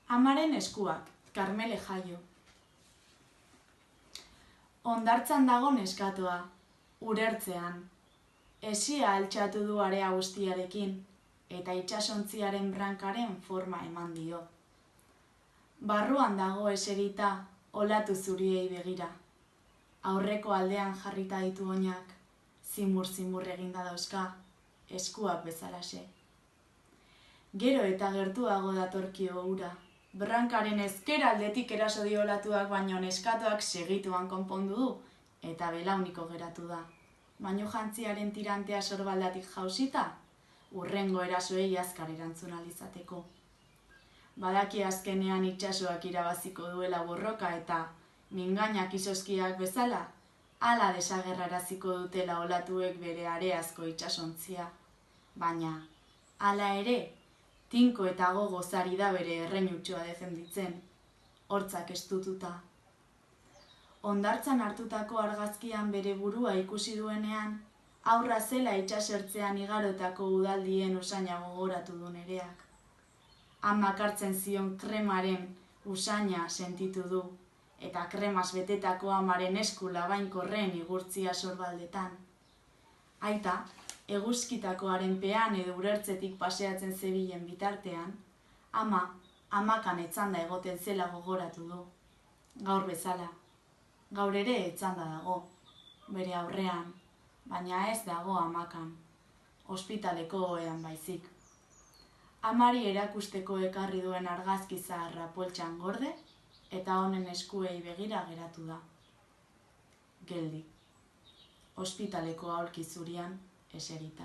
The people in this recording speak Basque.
Amaren eskuak, Karmele Jaio. Hondartzan dago neskatoa, urertzean. Esia altxatu du area guztiarekin, eta itsasontziaren brankaren forma eman dio. Barruan dago eserita, olatu zuriei begira. Aurreko aldean jarrita ditu oinak, zimur-zimur eginda dauzka, eskuak bezalaxe. Gero eta gertuago datorkio ura. Brankaren ezker aldetik eraso dio olatuak, baino neskatoak segituan konpondu du, eta belauniko geratu da. Baino jantziaren tirantea sorbaldatik jausita, hurrengo erasoei azkar erantzun ahal izateko. Badaki azkenean itsasoak irabaziko duela borroka eta mingainak izozkiak bezala, hala desagerraraziko dutela olatuek bere areazko itsasontzia. Baina, hala ere, tinko eta gogoz ari da bere erreinutxoa defenditzen, hortzak estututa. Hondartzan hartutako argazkian bere burua ikusi duenean, aurra zela itsasertzean igarotako udaldien usaina gogoratu du nereak. Amak hartzen zion kremaren usaina sentitu du, eta kremaz betetako amaren esku labainkorren igurtzia sorbaldetan. Aita, eguzkitakoaren pean edo urertzetik paseatzen zebilen bitartean, ama hamakan etzanda egoten zela gogoratu du. Gaur bezala. Gaur ere etzanda dago, bere aurrean, baina ez dago hamakan, ospitaleko ohean baizik. Amari erakusteko ekarri duen argazki zaharra poltsan gorde, eta honen eskuei begira geratu da. Geldi. Ospitaleko aulki zurian eserita.